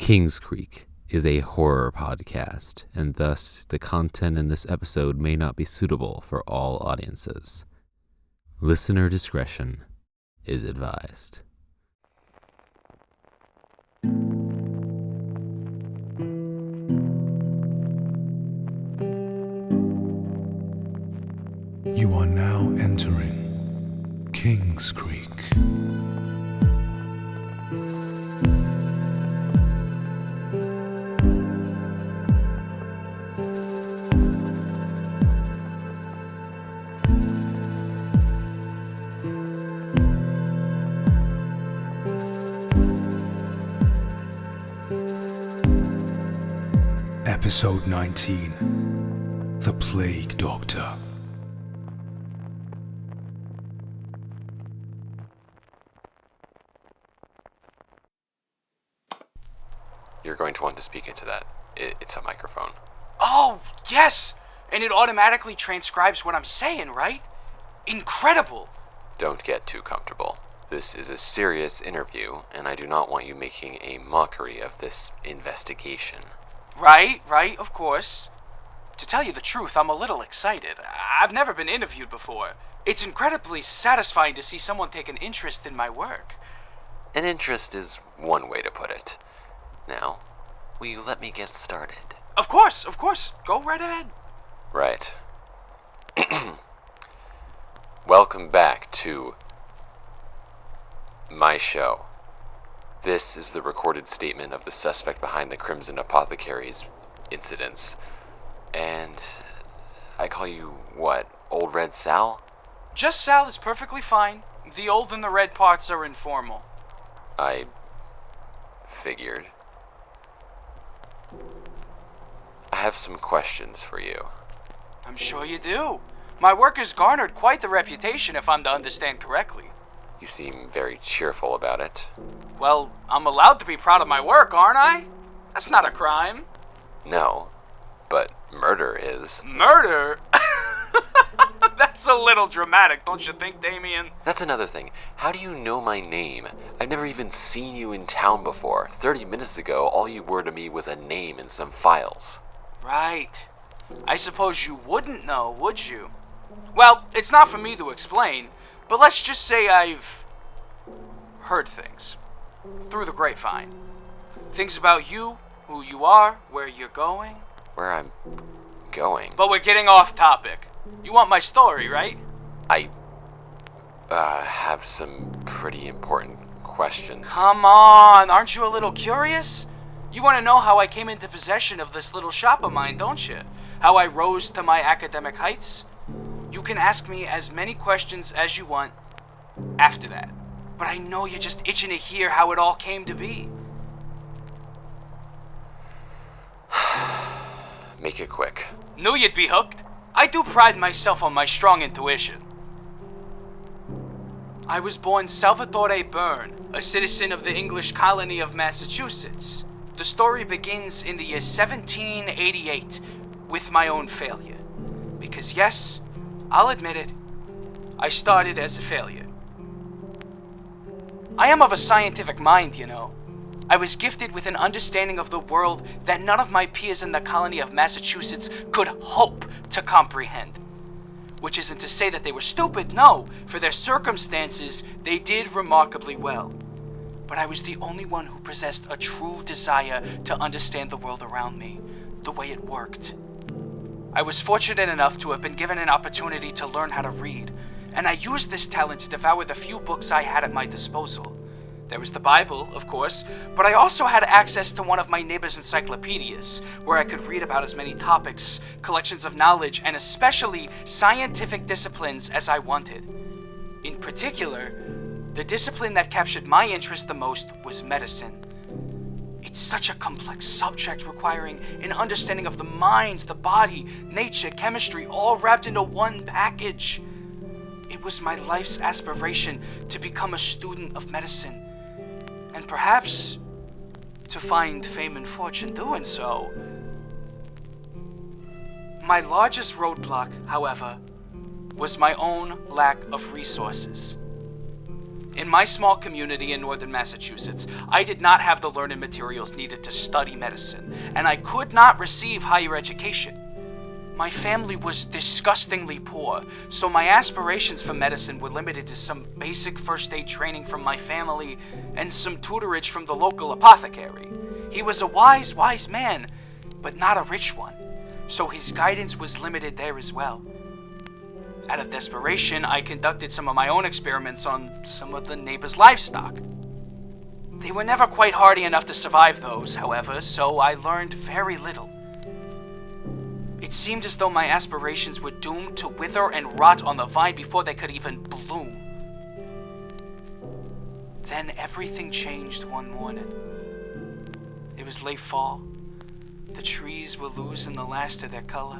Kingscreek is a horror podcast, and thus the content in this episode may not be suitable for all audiences. Listener discretion is advised. You are now entering Kingscreek. Episode 19, The Plague Doctor. You're going to want to speak into that. It's a microphone. Oh, yes! And it automatically transcribes what I'm saying, right? Incredible! Don't get too comfortable. This is a serious interview, and I do not want you making a mockery of this investigation. Right, of course. To tell you the truth, I'm a little excited. I've never been interviewed before. It's incredibly satisfying to see someone take an interest in my work. An interest is one way to put it. Now, will you let me get started? Of course. Go right ahead. Right. Welcome back to my show. This is the recorded statement of the suspect behind the Crimson Apothecaries incidents. And I call you, what, Old Red Sal? Just Sal is perfectly fine. The old and the red parts are informal. I figured. I have some questions for you. I'm sure you do. My work has garnered quite the reputation, if I'm to understand correctly. You seem very cheerful about it. Well, I'm allowed to be proud of my work, aren't I? That's not a crime. No, but murder is. Murder? That's a little dramatic, don't you think, Damien? That's another thing. How do you know my name? I've never even seen you in town before. 30 minutes ago, all you were to me was a name in some files. Right. I suppose you wouldn't know, would you? Well, it's not for me to explain, but let's just say I've heard things. Through the grapevine. Things about you, who you are, where you're going. Where I'm going? But we're getting off topic. You want my story, right? I have some pretty important questions. Come on, aren't you a little curious? You want to know how I came into possession of this little shop of mine, don't you? How I rose to my academic heights? You can ask me as many questions as you want after that. But I know you're just itching to hear how it all came to be. Make it quick. Knew you'd be hooked. I do pride myself on my strong intuition. I was born Salvatore Byrne, a citizen of the English colony of Massachusetts. The story begins in the year 1788 with my own failure. Because yes, I'll admit it, I started as a failure. I am of a scientific mind, you know. I was gifted with an understanding of the world that none of my peers in the colony of Massachusetts could hope to comprehend. Which isn't to say that they were stupid, no. For their circumstances, they did remarkably well. But I was the only one who possessed a true desire to understand the world around me, the way it worked. I was fortunate enough to have been given an opportunity to learn how to read, and I used this talent to devour the few books I had at my disposal. There was the Bible, of course, but I also had access to one of my neighbor's encyclopedias, where I could read about as many topics, collections of knowledge, and especially scientific disciplines as I wanted. In particular, the discipline that captured my interest the most was medicine. It's such a complex subject requiring an understanding of the mind, the body, nature, chemistry, all wrapped into one package. It was my life's aspiration to become a student of medicine, and perhaps to find fame and fortune doing so. My largest roadblock, however, was my own lack of resources. In my small community in northern Massachusetts, I did not have the learning materials needed to study medicine, and I could not receive higher education. My family was disgustingly poor, so my aspirations for medicine were limited to some basic first aid training from my family and some tutorage from the local apothecary. He was a wise man, but not a rich one, so his guidance was limited there as well. Out of desperation, I conducted some of my own experiments on some of the neighbors' livestock. They were never quite hardy enough to survive those, however, so I learned very little. It seemed as though my aspirations were doomed to wither and rot on the vine before they could even bloom. Then everything changed one morning. It was late fall. The trees were losing the last of their color,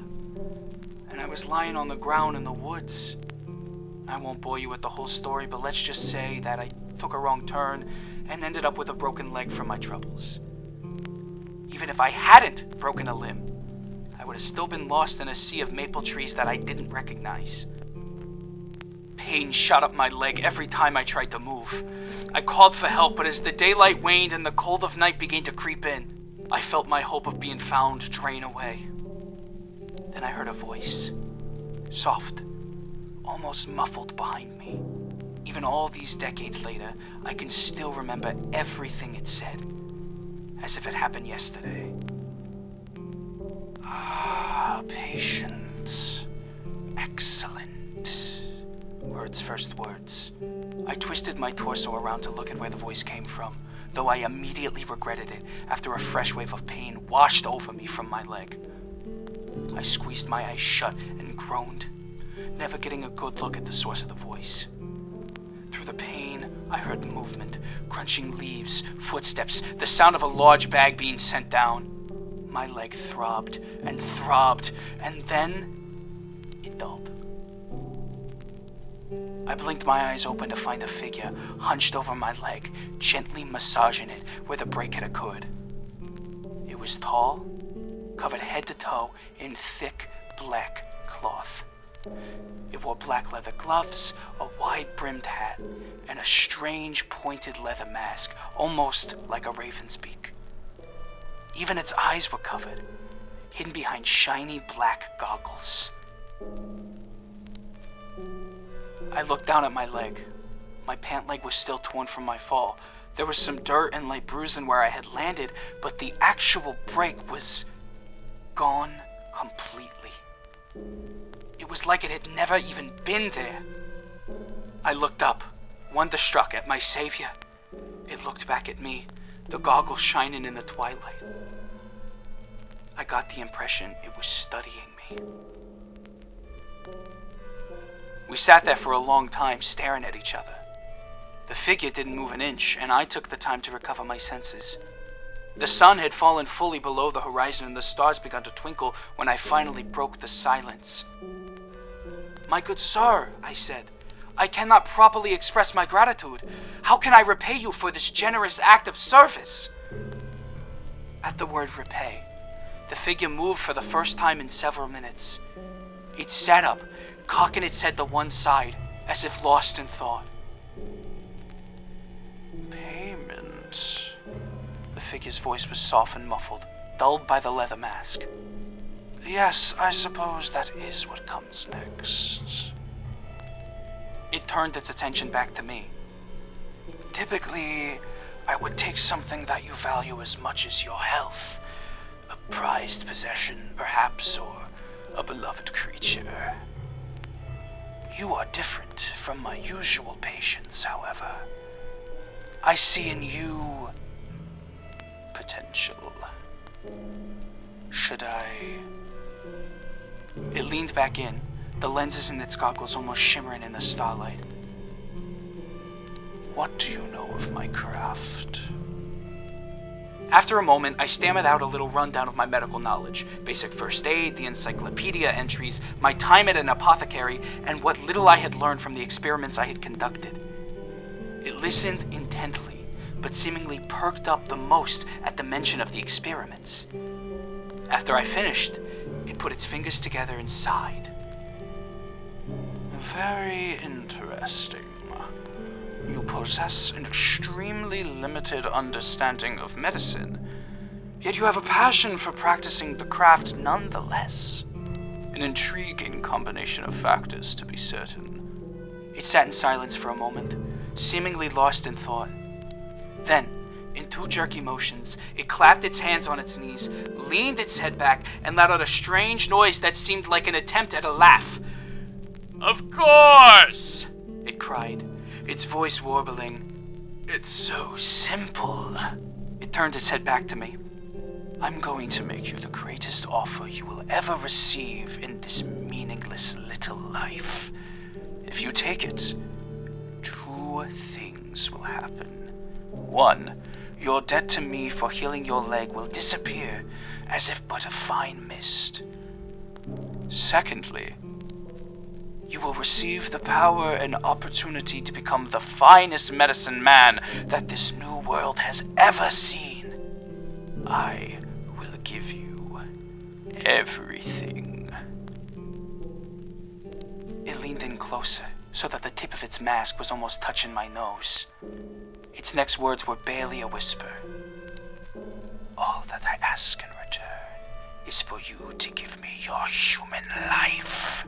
and I was lying on the ground in the woods. I won't bore you with the whole story, but let's just say that I took a wrong turn and ended up with a broken leg from my troubles. Even if I hadn't broken a limb, I would have still been lost in a sea of maple trees that I didn't recognize. Pain shot up my leg every time I tried to move. I called for help, but as the daylight waned and the cold of night began to creep in, I felt my hope of being found drain away. Then I heard a voice, soft, almost muffled behind me. Even all these decades later, I can still remember everything it said, as if it happened yesterday. Ah, patient. Excellent. Words first words. I twisted my torso around to look at where the voice came from, though I immediately regretted it after a fresh wave of pain washed over me from my leg. I squeezed my eyes shut and groaned, never getting a good look at the source of the voice. Through the pain, I heard movement, crunching leaves, footsteps, the sound of a large bag being sent down. My leg throbbed, and then it dulled. I blinked my eyes open to find a figure hunched over my leg, gently massaging it where the break had occurred. It was tall, covered head to toe in thick black cloth. It wore black leather gloves, a wide-brimmed hat, and a strange pointed leather mask, almost like a raven's beak. Even its eyes were covered, hidden behind shiny black goggles. I looked down at my leg. My pant leg was still torn from my fall. There was some dirt and light bruising where I had landed, but the actual break was gone completely. It was like it had never even been there. I looked up, wonderstruck at my savior. It looked back at me, the goggles shining in the twilight. I got the impression it was studying me. We sat there for a long time, staring at each other. The figure didn't move an inch, and I took the time to recover my senses. The sun had fallen fully below the horizon, and the stars began to twinkle when I finally broke the silence. "My good sir," I said, "I cannot properly express my gratitude. How can I repay you for this generous act of service?" At the word repay, the figure moved for the first time in several minutes. It sat up, cocking its head to one side, as if lost in thought. "Payment." The figure's voice was soft and muffled, dulled by the leather mask. "Yes, I suppose that is what comes next." It turned its attention back to me. "Typically, I would take something that you value as much as your health. A prized possession, perhaps, or a beloved creature. You are different from my usual patients, however. I see in you potential. Should I..." It leaned back in, the lenses in its goggles almost shimmering in the starlight. "What do you know of my craft?" After a moment, I stammered out a little rundown of my medical knowledge, basic first aid, the encyclopedia entries, my time at an apothecary, and what little I had learned from the experiments I had conducted. It listened intently, but seemingly perked up the most at the mention of the experiments. After I finished, it put its fingers together and sighed. "Very interesting. You possess an extremely limited understanding of medicine, yet you have a passion for practicing the craft nonetheless. An intriguing combination of factors, to be certain. It sat in silence for a moment, seemingly lost in thought. Then, in two jerky motions, it clapped its hands on its knees, leaned its head back, and let out a strange noise that seemed like an attempt at a laugh. "Of course!" it cried, its voice warbling. "It's so simple." It turned its head back to me. "I'm going to make you the greatest offer you will ever receive in this meaningless little life. If you take it, two things will happen. One, your debt to me for healing your leg will disappear as if but a fine mist. Secondly, you will receive the power and opportunity to become the finest medicine man that this new world has ever seen. I will give you everything." It leaned in closer, so that the tip of its mask was almost touching my nose. Its next words were barely a whisper. "All that I ask in return is for you to give me your human life."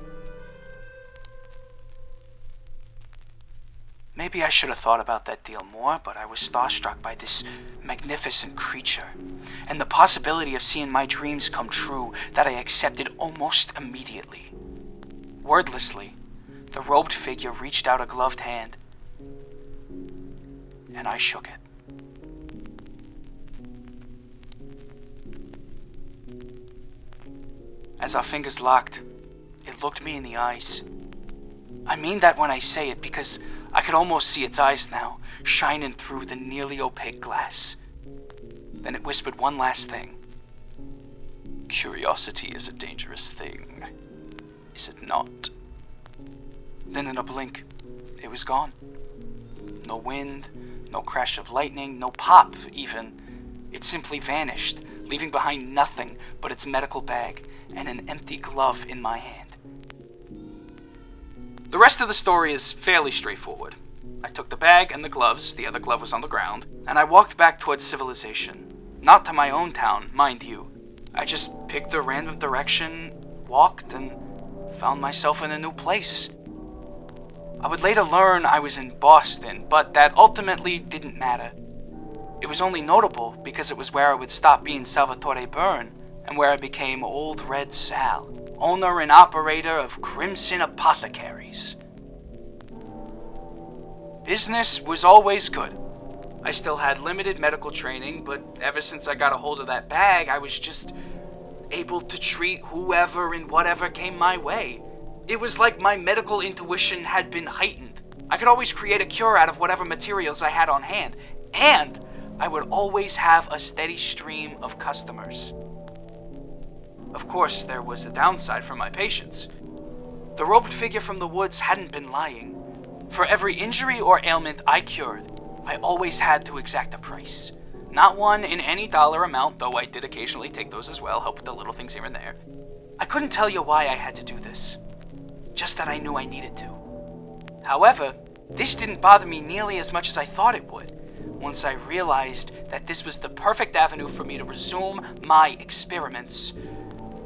Maybe I should have thought about that deal more, but I was starstruck by this magnificent creature, and the possibility of seeing my dreams come true that I accepted almost immediately. Wordlessly, the robed figure reached out a gloved hand, and I shook it. As our fingers locked, it looked me in the eyes. I mean that when I say it because I could almost see its eyes now, shining through the nearly opaque glass. Then it whispered one last thing. "Curiosity is a dangerous thing, is it not?" Then in a blink, it was gone. No wind, no crash of lightning, no pop even. It simply vanished, leaving behind nothing but its medical bag and an empty glove in my hand. The rest of the story is fairly straightforward. I took the bag and the gloves, the other glove was on the ground, and I walked back towards civilization. Not to my own town, mind you. I just picked a random direction, walked, and found myself in a new place. I would later learn I was in Boston, but that ultimately didn't matter. It was only notable because it was where I would stop being Salvatore Byrne, and where I became Old Red Sal, owner and operator of Crimson Apothecaries. Business was always good. I still had limited medical training, but ever since I got a hold of that bag, I was just able to treat whoever and whatever came my way. It was like my medical intuition had been heightened. I could always create a cure out of whatever materials I had on hand, and I would always have a steady stream of customers. Of course, there was a downside for my patients. The robed figure from the woods hadn't been lying. For every injury or ailment I cured, I always had to exact a price. Not one in any dollar amount, though I did occasionally take those as well, help with the little things here and there. I couldn't tell you why I had to do this, just that I knew I needed to. However, this didn't bother me nearly as much as I thought it would, once I realized that this was the perfect avenue for me to resume my experiments.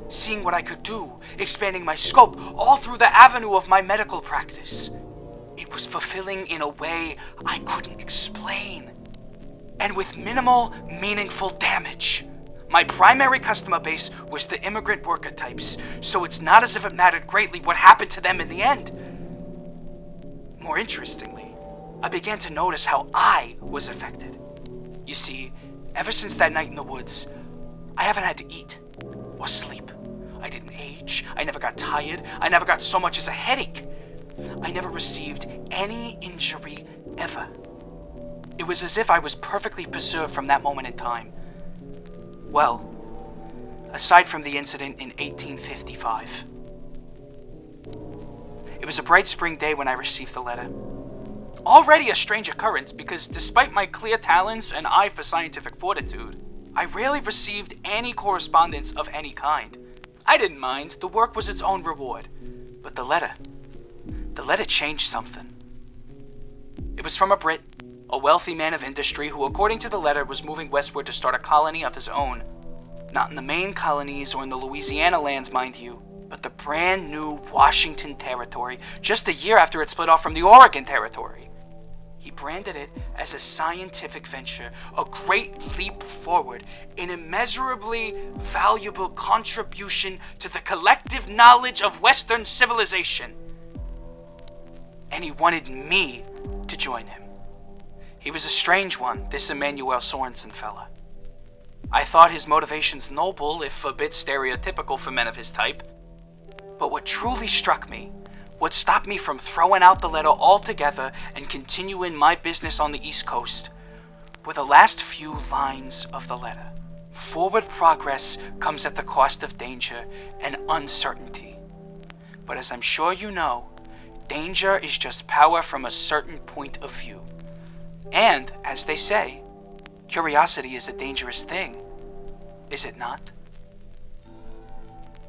Seeing what I could do, expanding my scope, all through the avenue of my medical practice. It was fulfilling in a way I couldn't explain. And with minimal, meaningful damage. My primary customer base was the immigrant worker types, so it's not as if it mattered greatly what happened to them in the end. More interestingly, I began to notice how I was affected. You see, ever since that night in the woods, I haven't had to eat or sleep. I didn't age, I never got tired, I never got so much as a headache. I never received any injury ever. It was as if I was perfectly preserved from that moment in time. Well, aside from the incident in 1855. It was a bright spring day when I received the letter. Already a strange occurrence because despite my clear talents and eye for scientific fortitude, I rarely received any correspondence of any kind. I didn't mind, the work was its own reward. But the letter changed something. It It was from a Brit, a wealthy man of industry who, according to the letter, was moving westward to start a colony of his own. Not in the Maine colonies or in the Louisiana lands, mind you, but the brand new Washington territory, just a year after it split off from the Oregon territory. He branded it as a scientific venture, a great leap forward, an immeasurably valuable contribution to the collective knowledge of Western civilization. And he wanted me to join him. He was a strange one, this Emmanuel Sorensen fella. I thought his motivations noble, if a bit stereotypical for men of his type. But what truly struck me, what stopped me from throwing out the letter altogether and continuing my business on the East Coast, were the last few lines of the letter. Forward progress comes at the cost of danger and uncertainty. But as I'm sure you know, danger is just power from a certain point of view. And, as they say, curiosity is a dangerous thing, is it not?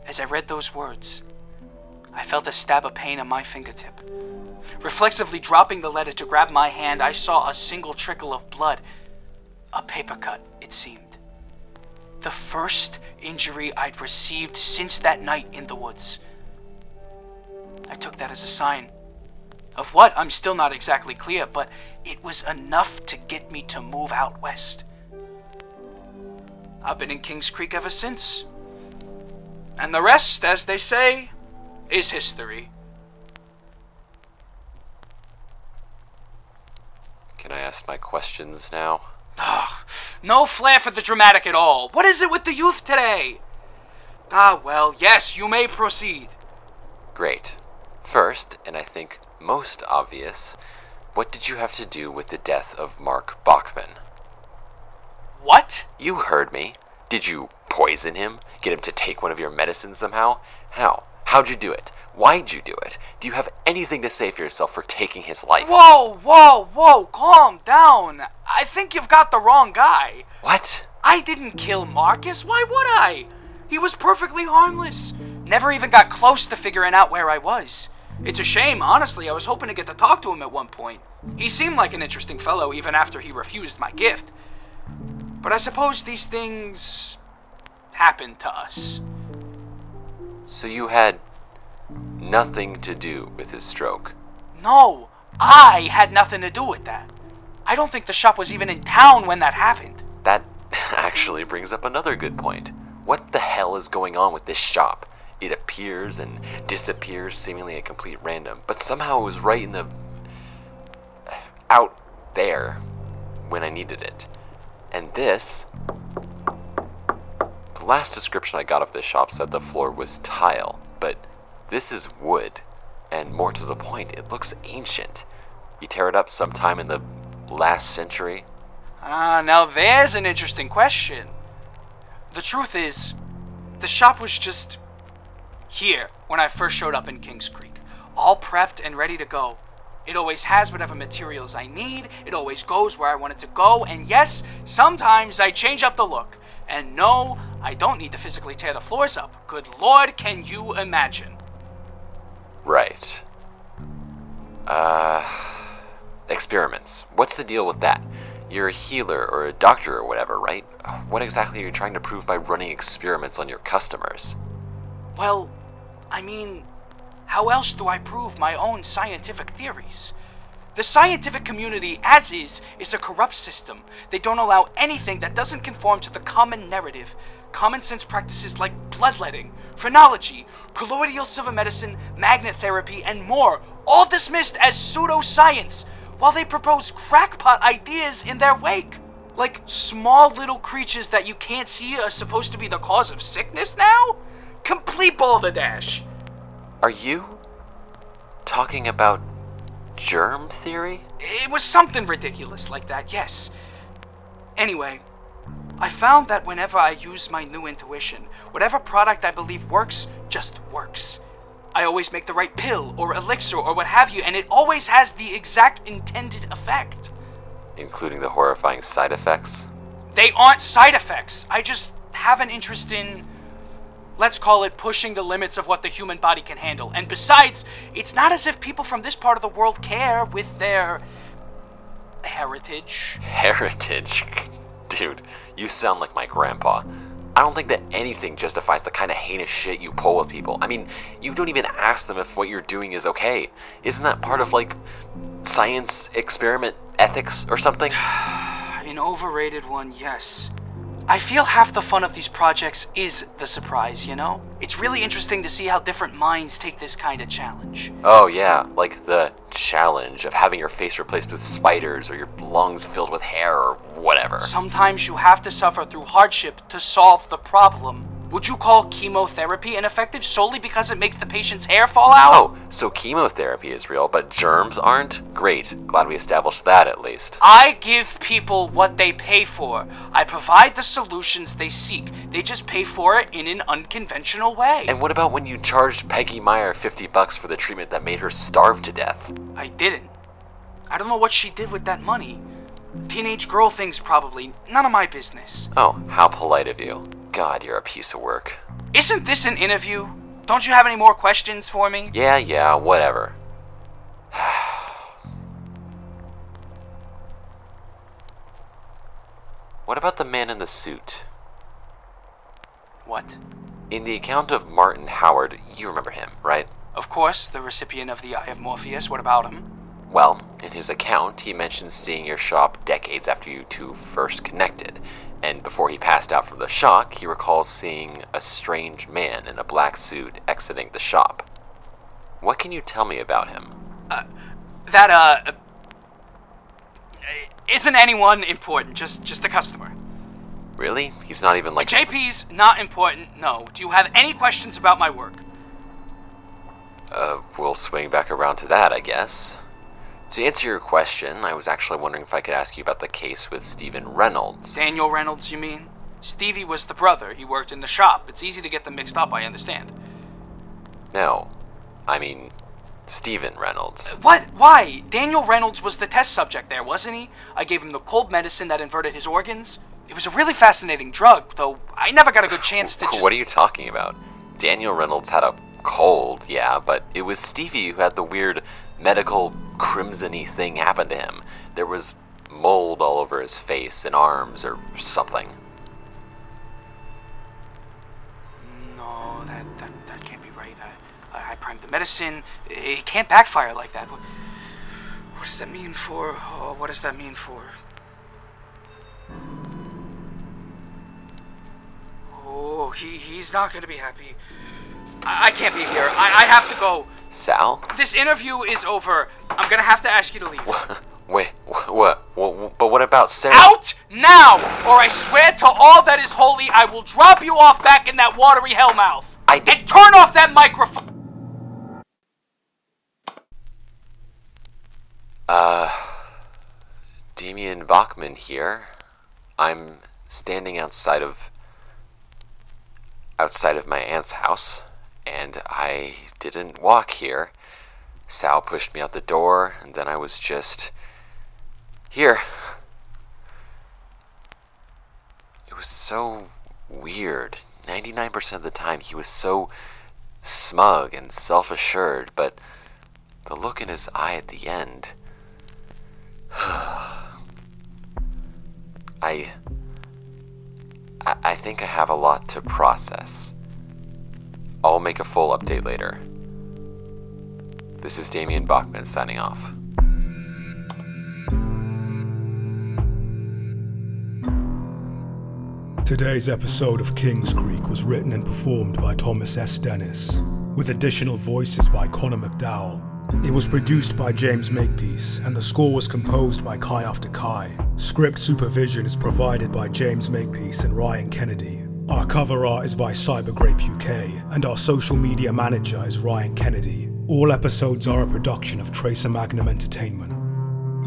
As I read those words, I felt a stab of pain on my fingertip. Reflexively dropping the letter to grab my hand, I saw a single trickle of blood. A paper cut, it seemed. The first injury I'd received since that night in the woods. I took that as a sign. Of what, I'm still not exactly clear, but it was enough to get me to move out west. I've been in Kingscreek ever since. And the rest, as they say, is history. Can I ask my questions now? No flair for the dramatic at all. What is it with the youth today? Well, yes, you may proceed. Great. First, and I think most obvious, what did you have to do with the death of Mark Bachman? What? You heard me. Did you poison him? Get him to take one of your medicines somehow? How? How'd you do it? Why'd you do it? Do you have anything to say for yourself for taking his life? Whoa, calm down. I think you've got the wrong guy. What? I didn't kill Marcus, why would I? He was perfectly harmless. Never even got close to figuring out where I was. It's a shame, honestly. I was hoping to get to talk to him at one point. He seemed like an interesting fellow even after he refused my gift. But I suppose these things happen to us. So you had nothing to do with his stroke? No, I had nothing to do with that. I don't think the shop was even in town when that happened. That actually brings up another good point. What the hell is going on with this shop? It appears and disappears seemingly at complete random, but somehow it was right in the... out there when I needed it. And this... the last description I got of this shop said the floor was tile, but this is wood, and more to the point, it looks ancient. You tear it up sometime in the last century? Now there's an interesting question. The truth is, the shop was just here when I first showed up in Kingscreek, all prepped and ready to go. It always has whatever materials I need, it always goes where I want it to go, and yes, sometimes I change up the look. And no, I don't need to physically tear the floors up. Good Lord, can you imagine? Right. Experiments. What's the deal with that? You're a healer or a doctor or whatever, right? What exactly are you trying to prove by running experiments on your customers? Well, I mean, how else do I prove my own scientific theories? The scientific community, as is a corrupt system. They don't allow anything that doesn't conform to the common narrative. Common sense practices like bloodletting, phrenology, colloidal silver medicine, magnet therapy, and more, all dismissed as pseudoscience, while they propose crackpot ideas in their wake. Like small little creatures that you can't see are supposed to be the cause of sickness now? Complete balderdash. Are you talking about germ theory? It was something ridiculous like that, yes. Anyway, I found that whenever I use my new intuition, whatever product I believe works, just works. I always make the right pill or elixir or what have you, and it always has the exact intended effect. Including the horrifying side effects? They aren't side effects. I just have an interest in, let's call it, pushing the limits of what the human body can handle. And besides, it's not as if people from this part of the world care with their heritage. Heritage? Dude, you sound like my grandpa. I don't think that anything justifies the kind of heinous shit you pull with people. I mean, you don't even ask them if what you're doing is okay. Isn't that part of, like, science experiment ethics or something? An overrated one, yes. I feel half the fun of these projects is the surprise, you know? It's really interesting to see how different minds take this kind of challenge. Oh yeah, like the challenge of having your face replaced with spiders or your lungs filled with hair or whatever. Sometimes you have to suffer through hardship to solve the problem. Would you call chemotherapy ineffective solely because it makes the patient's hair fall out? Oh, so chemotherapy is real, but germs aren't? Great, glad we established that at least. I give people what they pay for. I provide the solutions they seek. They just pay for it in an unconventional way. And what about when you charged Peggy Meyer $50 for the treatment that made her starve to death? I didn't. I don't know what she did with that money. Teenage girl things probably. None of my business. Oh, how polite of you. God, you're a piece of work. Isn't this an interview? Don't you have any more questions for me? Yeah, whatever. What about the man in the suit? What? In the account of Martin Howard, you remember him, right? Of course, the recipient of the Eye of Morpheus. What about him? Well, in his account, he mentions seeing your shop decades after you two first connected. And before he passed out from the shock, he recalls seeing a strange man in a black suit exiting the shop. What can you tell me about him? Isn't anyone important, just a customer. Really? He's not even like... JP's not important, no. Do you have any questions about my work? We'll swing back around to that, I guess. To answer your question, I was actually wondering if I could ask you about the case with Stephen Reynolds. Daniel Reynolds, you mean? Stevie was the brother. He worked in the shop. It's easy to get them mixed up, I understand. No, I mean Stephen Reynolds. What? Why? Daniel Reynolds was the test subject there, wasn't he? I gave him the cold medicine that inverted his organs. It was a really fascinating drug, though I never got a good chance to just... What are you talking about? Daniel Reynolds had a cold, yeah, but it was Stevie who had the weird medical crimson-y thing happen to him. There was mold all over his face and arms or something. No, that can't be right. I primed the medicine. It can't backfire like that. What does that mean for... Oh, what does that mean for... Oh, he's not gonna be happy. I can't be here. I have to go. Sal? This interview is over. I'm gonna have to ask you to leave. Wait, what? But what about Sarah? Out now, or I swear to all that is holy, I will drop you off back in that watery hellmouth. And turn off that microphone. Damien Bachman here. I'm standing outside of my aunt's house, and I didn't walk here. Sal pushed me out the door, and then I was just here. It was so weird. 99% of the time he was so smug and self-assured, but the look in his eye at the end... I think I have a lot to process. I'll make a full update later. This is Damien Bachman signing off. Today's episode of Kingscreek was written and performed by Thomas S. Dennis, with additional voices by Connor McDowell. It was produced by James Makepeace, and the score was composed by Kai After Kai. Script supervision is provided by James Makepeace and Ryan Kennedy. Our cover art is by CyberGrapeUK, and our social media manager is Ryan Kennedy. All episodes are a production of Tracer Magnum Entertainment.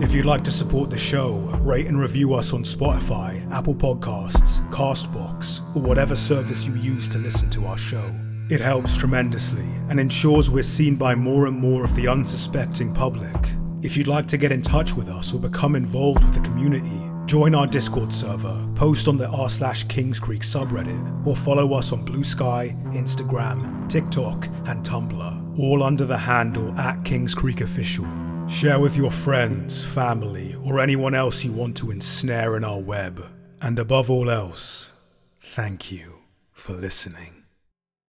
If you'd like to support the show, rate and review us on Spotify, Apple Podcasts, Castbox, or whatever service you use to listen to our show. It helps tremendously and ensures we're seen by more and more of the unsuspecting public. If you'd like to get in touch with us or become involved with the community, join our Discord server, post on the r/Kingscreek subreddit, or follow us on Blue Sky, Instagram, TikTok, and Tumblr, all under the handle @KingscreekOfficial. Share with your friends, family, or anyone else you want to ensnare in our web. And above all else, thank you for listening.